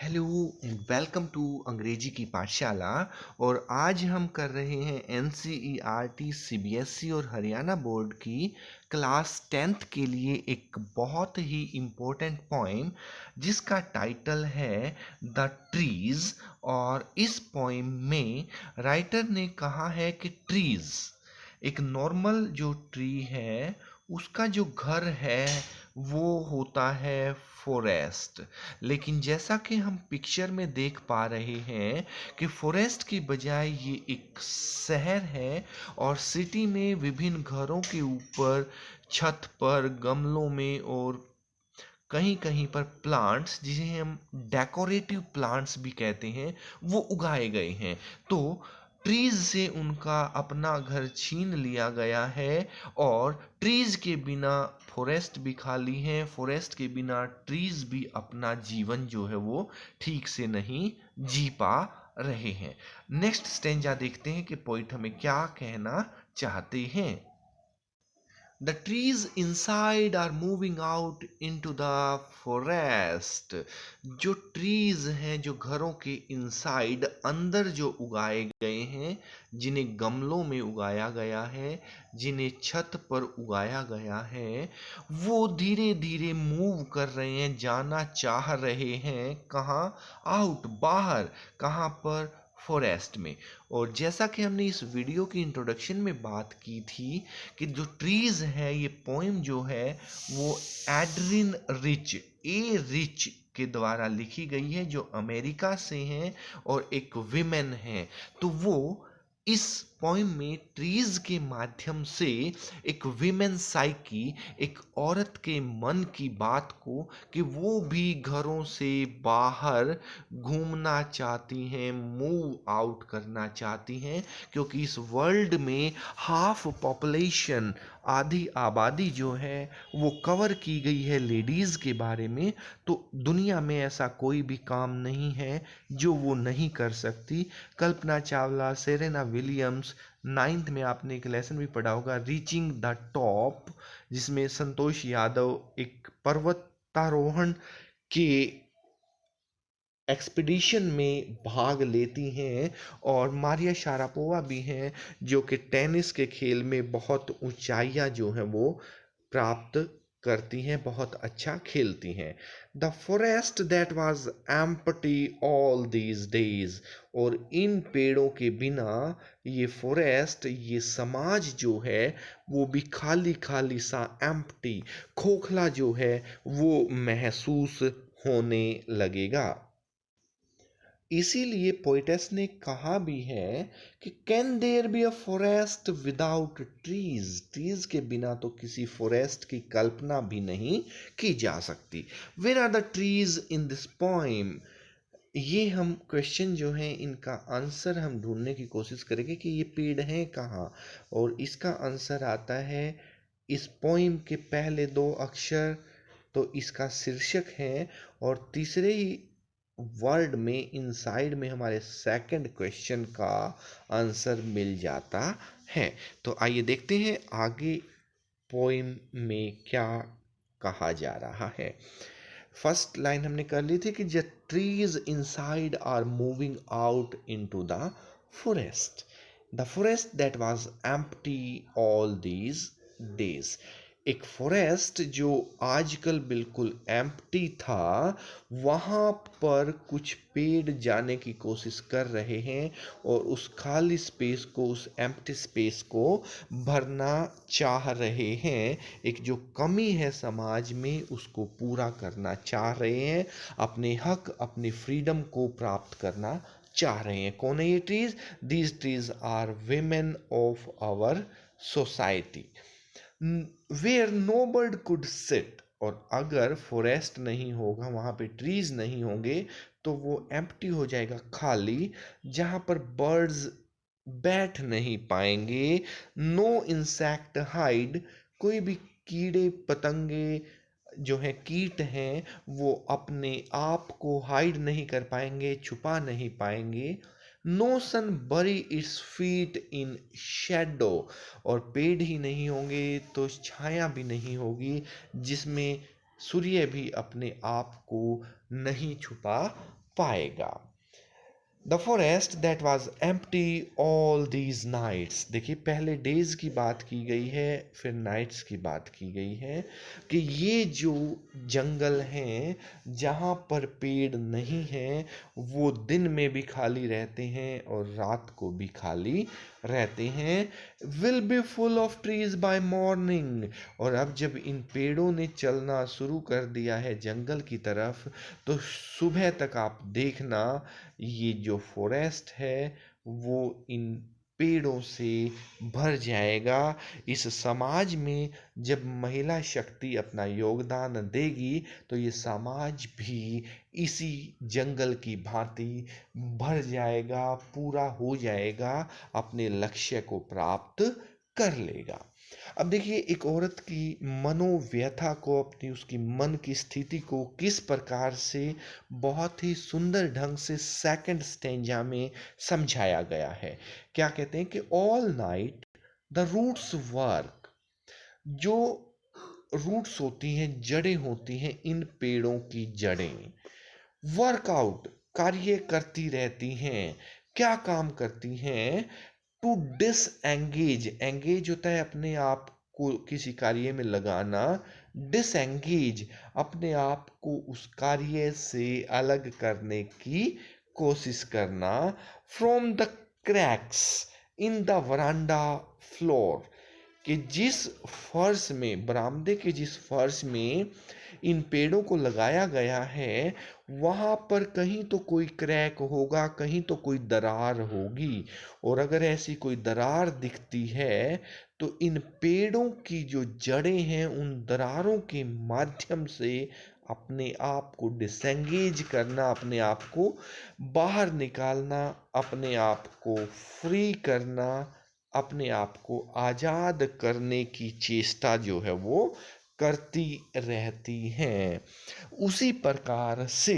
Hello and welcome to अंग्रेजी की पाठशाला। और आज हम कर रहे हैं एनसीईआरटी सीबीएसई और हरियाणा बोर्ड की क्लास 10th के लिए एक बहुत ही इम्पोर्टेंट पोएम जिसका टाइटल है द ट्रीज। और इस पोएम में राइटर ने कहा है कि ट्रीज एक नॉर्मल जो ट्री है उसका जो घर है वो होता है फॉरेस्ट। लेकिन जैसा कि हम पिक्चर में देख पा रहे हैं कि फॉरेस्ट की बजाय ये एक शहर है और सिटी में विभिन्न घरों के ऊपर छत पर गमलों में और कहीं कहीं पर प्लांट्स जिसे हम डेकोरेटिव प्लांट्स भी कहते हैं वो उगाए गए हैं। तो ट्रीज से उनका अपना घर छीन लिया गया है और ट्रीज के बिना फॉरेस्ट भी खाली है, फॉरेस्ट के बिना ट्रीज भी अपना जीवन जो है वो ठीक से नहीं जी पा रहे हैं। नेक्स्ट स्टेंजा देखते हैं कि पोइट हमें क्या कहना चाहते हैं। The trees inside are moving out into the forest। जो ट्रीज हैं जो घरों के इनसाइड अंदर जो उगाए गए हैं, जिन्हें गमलों में उगाया गया है, जिन्हें छत पर उगाया गया है, वो धीरे धीरे मूव कर रहे हैं, जाना चाह रहे हैं कहाँ? आउट, बाहर। कहाँ पर? फॉरेस्ट में। और जैसा कि हमने इस वीडियो की इंट्रोडक्शन में बात की थी कि जो ट्रीज है ये पोएम जो है वो एड्रिन रिच, ए रिच के द्वारा लिखी गई है जो अमेरिका से हैं और एक विमेन है। तो वो इस पोएम में ट्रीज के माध्यम से एक विमेन साइकी, एक औरत के मन की बात को कि वो भी घरों से बाहर घूमना चाहती हैं, मूव आउट करना चाहती हैं, क्योंकि इस वर्ल्ड में हाफ पॉपुलेशन, आधी आबादी जो है वो कवर की गई है लेडीज़ के बारे में। तो दुनिया में ऐसा कोई भी काम नहीं है जो वो नहीं कर सकती। Kalpana Chawla, Serena Williams, 9th में आपने एक लेसन भी पढ़ा होगा रीचिंग द टॉप, जिसमें संतोष यादव एक पर्वतारोहण के एक्सपीडिशन में भाग लेती हैं। और मारिया शारापोवा भी हैं जो कि टेनिस के खेल में बहुत ऊंचाइयां जो हैं वो प्राप्त करती हैं, बहुत अच्छा खेलती हैं। The forest that was empty all these days. और इन पेड़ों के बिना ये फॉरेस्ट, ये समाज जो है वो भी खाली खाली सा, एम्प्टी, खोखला जो है वो महसूस होने लगेगा। इसीलिए पोइटेस ने कहा भी है कि can there be a forest without trees. Trees के बिना तो किसी फॉरेस्ट की कल्पना भी नहीं की जा सकती। Where are the trees in this poem? ये हम क्वेश्चन जो है इनका आंसर हम ढूंढने की कोशिश करेंगे कि ये पेड़ हैं कहाँ। और इसका आंसर आता है इस पोएम के पहले दो अक्षर, तो इसका शीर्षक है। और तीसरे ही वर्ड में इनसाइड में हमारे सेकंड क्वेश्चन का आंसर मिल जाता है। तो आइए देखते हैं आगे पोएम में क्या कहा जा रहा है। फर्स्ट लाइन हमने कर ली थी कि the trees inside are moving out into the forest, the forest that was empty all these days. एक फॉरेस्ट जो आजकल बिल्कुल एम्प्टी था, वहाँ पर कुछ पेड़ जाने की कोशिश कर रहे हैं और उस खाली स्पेस को, उस एम्प्टी स्पेस को भरना चाह रहे हैं। एक जो कमी है समाज में उसको पूरा करना चाह रहे हैं, अपने हक, अपनी फ्रीडम को प्राप्त करना चाह रहे हैं। कौन है ये trees? These trees are women of our society where no bird could sit. और अगर फॉरेस्ट नहीं होगा, वहाँ पे ट्रीज नहीं होंगे, तो वो एम्प्टी हो जाएगा, खाली, जहाँ पर बर्ड्स बैठ नहीं पाएंगे। नो इंसेक्ट हाइड, कोई भी कीड़े पतंगे जो हैं, कीट हैं, वो अपने आप को हाइड नहीं कर पाएंगे, छुपा नहीं पाएंगे। नो सन बरी इट्स फीट इन शेडो। और पेड़ ही नहीं होंगे तो छाया भी नहीं होगी जिसमें सूर्य भी अपने आप को नहीं छुपा पाएगा। The forest that was empty all these nights. देखिए, पहले डेज की बात की गई है, फिर नाइट्स की बात की गई है कि ये जो जंगल हैं जहाँ पर पेड़ नहीं हैं वो दिन में भी खाली रहते हैं और रात को भी खाली रहते हैं। Will be full of trees by morning. और अब जब इन पेड़ों ने चलना शुरू कर दिया है जंगल की तरफ, तो सुबह तक आप देखना ये जो फॉरेस्ट है वो इन पेड़ों से भर जाएगा। इस समाज में जब महिला शक्ति अपना योगदान देगी तो ये समाज भी इसी जंगल की भांति भर जाएगा, पूरा हो जाएगा, अपने लक्ष्य को प्राप्त कर लेगा। अब देखिए, एक औरत की मनोव्यथा को, अपनी उसकी मन की स्थिति को किस प्रकार से बहुत ही सुंदर ढंग से सेकंड स्टेंजा में समझाया गया है। क्या कहते हैं कि all night the roots work. जो रूट्स होती हैं, जड़ें होती हैं, इन पेड़ों की जड़ें वर्कआउट, कार्य करती रहती हैं। क्या काम करती हैं? टू डिसएंगेज, एंगेज होता है अपने आप को किसी कार्य में लगाना, डिसएंगेज अपने आप को उस कार्य से अलग करने की कोशिश करना। From the cracks in the veranda floor, कि जिस फर्श में, बरामदे के जिस फर्श में इन पेड़ों को लगाया गया है वहाँ पर कहीं तो कोई क्रैक होगा, कहीं तो कोई दरार होगी। और अगर ऐसी कोई दरार दिखती है तो इन पेड़ों की जो जड़ें हैं उन दरारों के माध्यम से अपने आप को डिसएंगेज करना, अपने आप को बाहर निकालना, अपने आप को फ्री करना, अपने आप को आज़ाद करने की चेष्टा जो है वो करती रहती हैं। उसी प्रकार से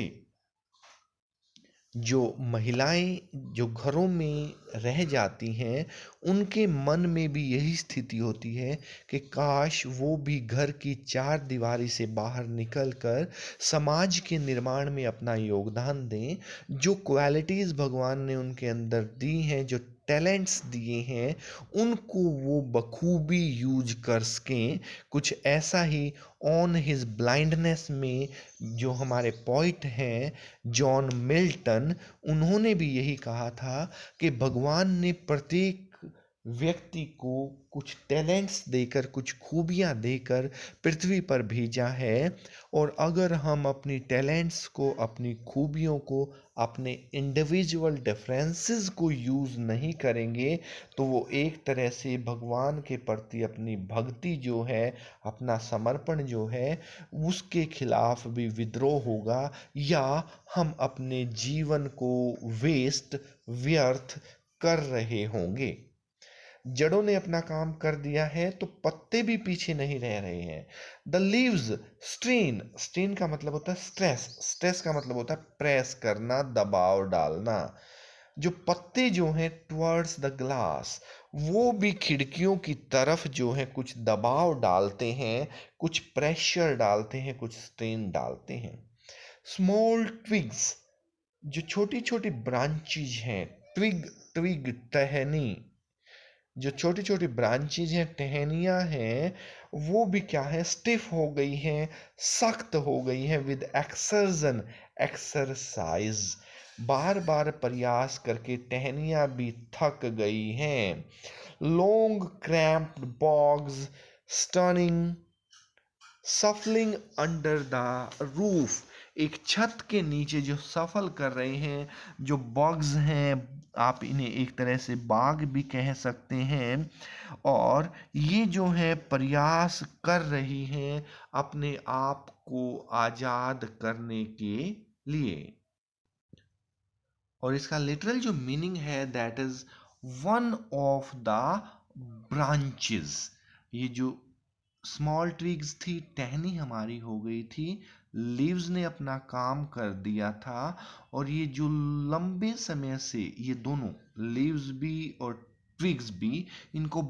जो महिलाएं जो घरों में रह जाती हैं उनके मन में भी यही स्थिति होती है कि काश वो भी घर की चार दीवारी से बाहर निकलकर समाज के निर्माण में अपना योगदान दें। जो क्वालिटीज़ भगवान ने उनके अंदर दी हैं, जो टैलेंट्स दिए हैं, उनको वो बखूबी यूज कर सकें। कुछ ऐसा ही ऑन हिज ब्लाइंडनेस में जो हमारे पोइट हैं जॉन मिल्टन, उन्होंने भी यही कहा था कि भगवान ने प्रत्येक व्यक्ति को कुछ टैलेंट्स देकर, कुछ खूबियां देकर पृथ्वी पर भेजा है। और अगर हम अपनी टैलेंट्स को, अपनी खूबियों को, अपने इंडिविजुअल डिफरेंसेस को यूज़ नहीं करेंगे तो वो एक तरह से भगवान के प्रति अपनी भक्ति जो है, अपना समर्पण जो है, उसके खिलाफ भी विद्रोह होगा, या हम अपने जीवन को वेस्ट, व्यर्थ कर रहे होंगे। जड़ों ने अपना काम कर दिया है तो पत्ते भी पीछे नहीं रह रहे हैं। द लीव्स स्ट्रेन, स्ट्रेन का मतलब होता है स्ट्रेस, स्ट्रेस का मतलब होता है प्रेस करना, दबाव डालना। जो पत्ते जो हैं टुवर्ड्स द ग्लास, वो भी खिड़कियों की तरफ जो है कुछ दबाव डालते हैं, कुछ प्रेशर डालते हैं, कुछ स्ट्रेन डालते हैं। स्मॉल ट्विग्स, जो छोटी छोटी ब्रांचेज हैं, ट्विग, ट्विग टहनी, जो छोटी छोटी ब्रांचेज हैं, टहनियाँ हैं, वो भी क्या है, स्टिफ हो गई हैं, सख्त हो गई हैं। विद एक्सर्जन, एक्सरसाइज, बार बार प्रयास करके टहनियाँ भी थक गई हैं। Long cramped बॉग्स stunning सफलिंग under the roof, एक छत के नीचे जो सफल कर रहे हैं, जो बग्स हैं, आप इन्हें एक तरह से बाग भी कह सकते हैं। और ये जो है प्रयास कर रही हैं अपने आप को आज़ाद करने के लिए। और इसका लिटरल जो मीनिंग है that is one of the branches. ये जो स्मॉल ट्विग्स थी, टहनी हमारी हो गई थी, लीव्स ने अपना काम कर दिया था। और ये जो लंबे समय से ये दोनों लीव्स भी और ट्विग्स भी, इनको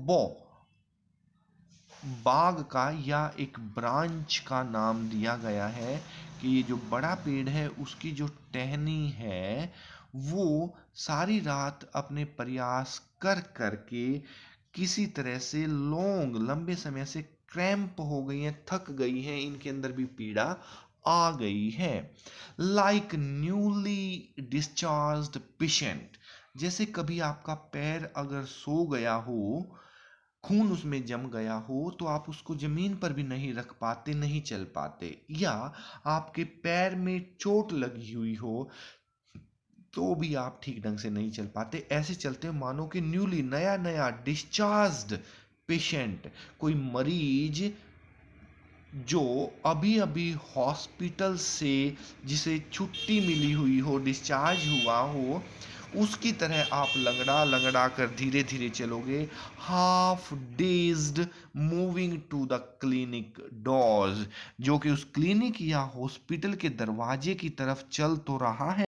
बाग का या एक ब्रांच का नाम दिया गया है कि ये जो बड़ा पेड़ है उसकी जो टहनी है वो सारी रात अपने प्रयास कर करके किसी तरह से लंबे समय से क्रैम्प हो गई हैं, थक गई हैं, इनके अंदर भी पीड़ा आ गई है। लाइक न्यूली डिस्चार्ज्ड पेशेंट, जैसे कभी आपका पैर अगर सो गया हो, खून उसमें जम गया हो, तो आप उसको जमीन पर भी नहीं रख पाते, नहीं चल पाते, या आपके पैर में चोट लगी हुई हो तो भी आप ठीक ढंग से नहीं चल पाते, ऐसे चलते हो मानो कि न्यूली नया नया डिस्चार्ज्ड पेशेंट, कोई मरीज जो अभी अभी हॉस्पिटल से जिसे छुट्टी मिली हुई हो, डिस्चार्ज हुआ हो, उसकी तरह आप लंगड़ा लंगड़ा कर धीरे धीरे चलोगे, half dazed, moving to the clinic doors, जो कि उस क्लिनिक या हॉस्पिटल के दरवाजे की तरफ चल तो रहा है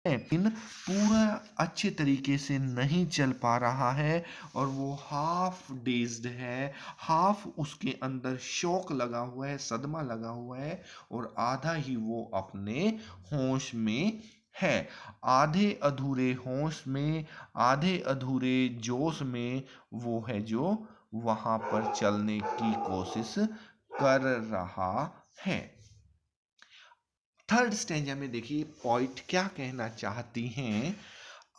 लेकिन पूरा अच्छे तरीके से नहीं चल पा रहा है, और वो हाफ डेज्ड है, हाफ उसके अंदर शौक लगा हुआ है, सदमा लगा हुआ है, और आधा ही वो अपने होश में है। आधे अधूरे होश में, आधे अधूरे जोश में वो है जो वहां पर चलने की कोशिश कर रहा है। थर्ड स्टेंजा में देखिए पॉइंट क्या कहना चाहती हैं।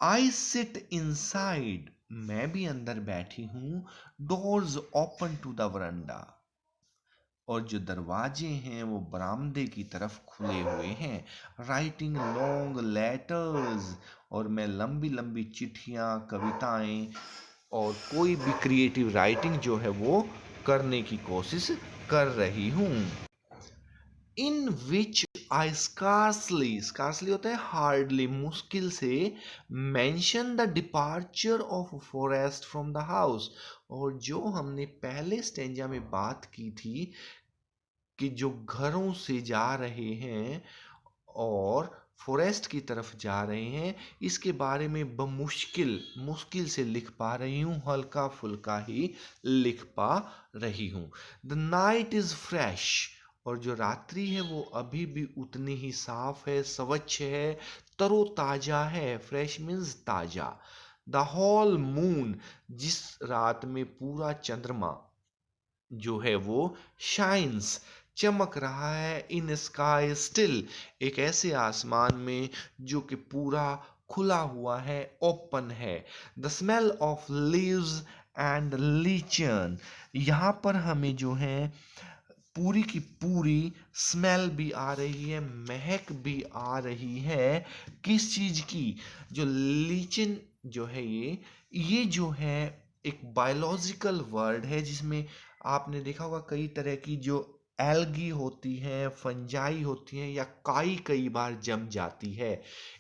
आई सिट इनसाइड, मैं भी अंदर बैठी हूं, doors open to the veranda, और जो दरवाजे हैं वो बरामदे की तरफ खुले हुए हैं, राइटिंग लॉन्ग लेटर्स, और मैं लंबी लंबी चिट्ठियां, कविताएं और कोई भी क्रिएटिव राइटिंग जो है वो करने की कोशिश कर रही हूं। इन विच आई स्कार्सली होता है हार्डली, मुश्किल से, mention the departure of forest from the house, और जो हमने पहले स्टेंजा में बात की थी कि जो घरों से जा रहे हैं और फॉरेस्ट की तरफ जा रहे हैं, इसके बारे में बमुश्किल, मुश्किल से लिख पा रही हूँ, हल्का फुल्का ही लिख पा रही हूँ। द नाइट इज फ्रेश, और जो रात्रि है वो अभी भी उतनी ही साफ है, स्वच्छ है, तरोताजा है। फ्रेश मीन्स ताजा। द होल मून, जिस रात में पूरा चंद्रमा जो है वो शाइन्स, चमक रहा है, इन स्काई स्टिल, एक ऐसे आसमान में जो कि पूरा खुला हुआ है, ओपन है। The smell of leaves and lichen, यहाँ पर हमें जो है पूरी की पूरी स्मेल भी आ रही है, महक भी आ रही है। किस चीज की? जो लीचन जो है ये जो है एक बायोलॉजिकल वर्ड है, जिसमें आपने देखा होगा कई तरह की जो एल्गी होती हैं, फंजाई होती हैं, या काई कई बार जम जाती है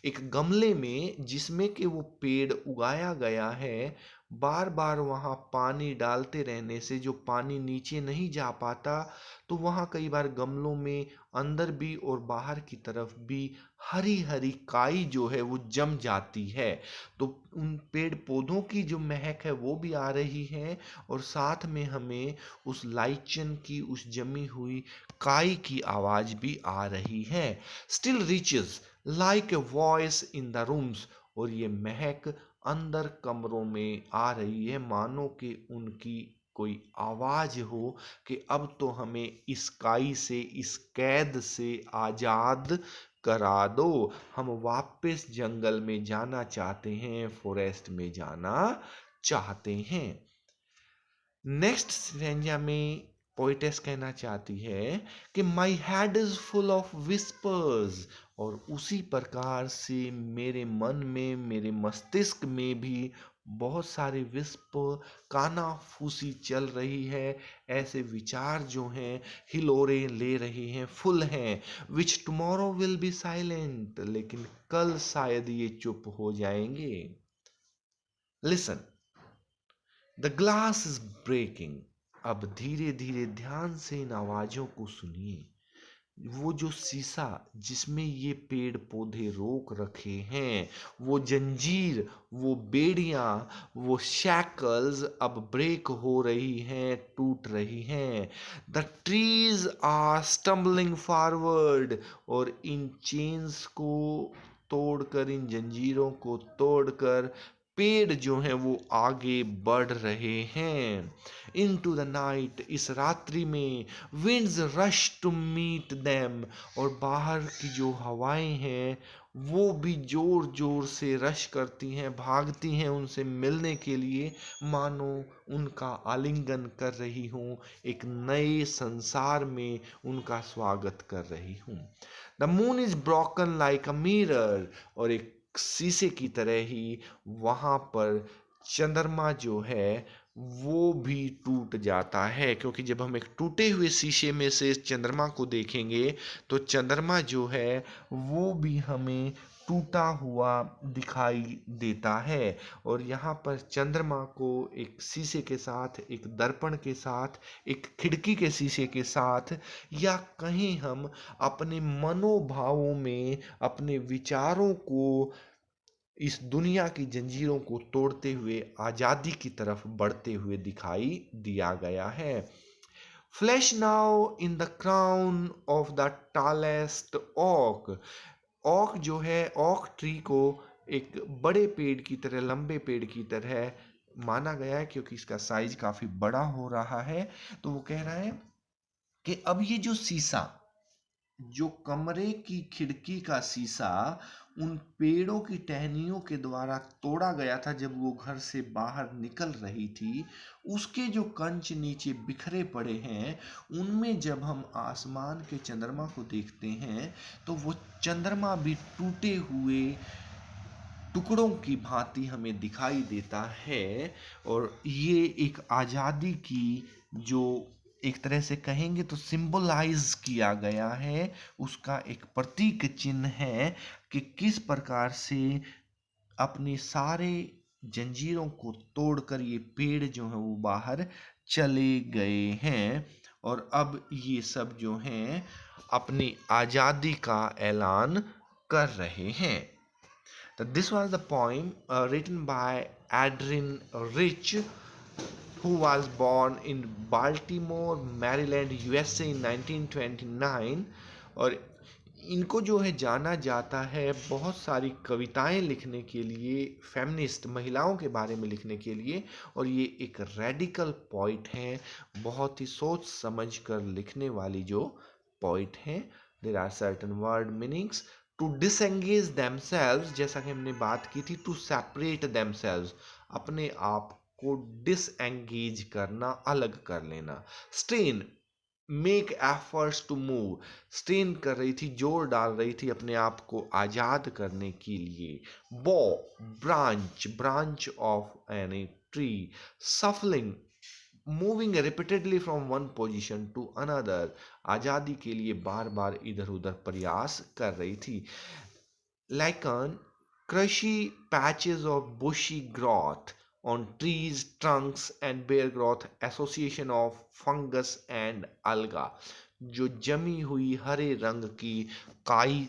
एक गमले में जिसमें कि वो पेड़ उगाया गया है। बार बार वहाँ पानी डालते रहने से जो पानी नीचे नहीं जा पाता, तो वहाँ कई बार गमलों में अंदर भी और बाहर की तरफ भी हरी हरी काई जो है वो जम जाती है। तो उन पेड़ पौधों की जो महक है वो भी आ रही है, और साथ में हमें उस लाइचन की, उस जमी हुई काई की आवाज भी आ रही है। Still reaches like a voice in the rooms, और ये महक अंदर कमरों में आ रही है, मानो कि उनकी कोई आवाज हो कि अब तो हमें इस काई से, इस कैद से आजाद करा दो, हम वापस जंगल में जाना चाहते हैं, फॉरेस्ट में जाना चाहते हैं। नेक्स्ट स्टेंजा में पोइटेस कहना चाहती है कि my head is full of whispers, और उसी प्रकार से मेरे मन में, मेरे मस्तिष्क में भी बहुत सारे विस्पर, कानाफूसी चल रही है, ऐसे विचार जो हैं हिलोरे ले रहे हैं, फुल हैं, which tomorrow will be silent, लेकिन कल शायद ये चुप हो जाएंगे। Listen, the glass is breaking, अब धीरे धीरे ध्यान से इन आवाजों को सुनिए। वो जो शीशा जिसमें ये पेड़ पौधे रोक रखे हैं, वो जंजीर, वो बेड़ियां, वो शैकल्स अब ब्रेक हो रही हैं, टूट रही हैं। The trees are stumbling forward, और इन चेन्स को तोड़कर, इन जंजीरों को तोड़कर पेड़ जो हैं वो आगे बढ़ रहे हैं। इनटू द नाइट, इस रात्रि में, winds rush to meet them, और बाहर की जो हवाएं हैं वो भी जोर जोर से रश करती हैं, भागती हैं उनसे मिलने के लिए, मानो उनका आलिंगन कर रही हूँ, एक नए संसार में उनका स्वागत कर रही हूँ। The moon is broken like a mirror, और एक शीशे की तरह ही वहां पर चंद्रमा जो है वो भी टूट जाता है, क्योंकि जब हम एक टूटे हुए शीशे में से चंद्रमा को देखेंगे तो चंद्रमा जो है वो भी हमें टूटा हुआ दिखाई देता है। और यहाँ पर चंद्रमा को एक शीशे के साथ, एक दर्पण के साथ, एक खिड़की के शीशे के साथ, या कहीं हम अपने मनोभावों में अपने विचारों को, इस दुनिया की जंजीरों को तोड़ते हुए आज़ादी की तरफ बढ़ते हुए दिखाई दिया गया है। Flash now in the crown of the tallest oak. Oak जो है, ओक ट्री को एक बड़े पेड़ की तरह, लंबे पेड़ की तरह माना गया है, क्योंकि इसका साइज काफी बड़ा हो रहा है। तो वो कह रहा है कि अब ये जो शीशा, जो कमरे की खिड़की का शीशा उन पेड़ों की टहनियों के द्वारा तोड़ा गया था जब वो घर से बाहर निकल रही थी, उसके जो कंच नीचे बिखरे पड़े हैं, उनमें जब हम आसमान के चंद्रमा को देखते हैं तो वो चंद्रमा भी टूटे हुए टुकड़ों की भांति हमें दिखाई देता है। और ये एक आज़ादी की, जो एक तरह से कहेंगे तो सिंबलाइज किया गया है, उसका एक प्रतीक चिन्ह है कि किस प्रकार से अपने सारे जंजीरों को तोड़कर ये पेड़ जो है वो बाहर चले गए हैं, और अब ये सब जो हैं अपनी आज़ादी का ऐलान कर रहे हैं। So this was the poem written by Adrian Rich, who was born in Baltimore, Maryland, USA in 1929। और इनको जो है जाना जाता है बहुत सारी कविताएं लिखने के लिए, फेमिनिस्ट महिलाओं के बारे में लिखने के लिए, और ये एक रेडिकल पोइट हैं, बहुत ही सोच समझ कर लिखने वाली जो पोइट हैं। There are certain word meanings. To disengage themselves, जैसा कि हमने बात की थी, टू सेपरेट देमसेल्व्स, अपने आप को डिसएंगेज करना, अलग कर लेना। Strain, make efforts to move, strain कर रही थी, जोर डाल रही थी अपने आप को आजाद करने के लिए। Bough, branch, branch of any tree. Shuffling, moving repeatedly from one position to another, आजादी के लिए बार बार इधर उधर प्रयास कर रही थी। Lichen, crushy patches of bushy growth on trees, trunks and bare growth association of fungus and alga, जो जमी हुई हरे रंग की काई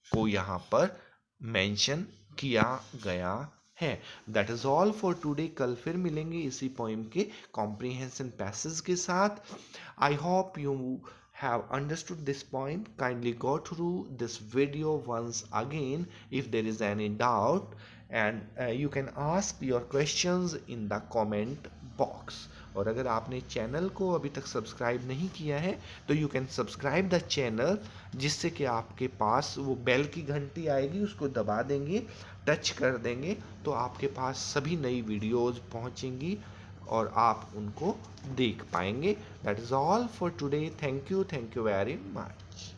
को यहाँ पर मेंशन किया गया है। That is all for today. कल फिर मिलेंगे इसी पोइम के कॉम्प्रिहेंशन पैसेज के साथ। I hope you have understood this poem. Kindly go through this video once again if there is any doubt, and you can ask your questions in the comment box. और अगर आपने channel को अभी तक subscribe नहीं किया है तो you can subscribe the channel, जिससे कि आपके पास वो बेल की घंटी आएगी, उसको दबा देंगे, टच कर देंगे तो आपके पास सभी नई वीडियोज़ पहुंचेंगी और आप उनको देख पाएंगे। That is all for today. Thank you very much.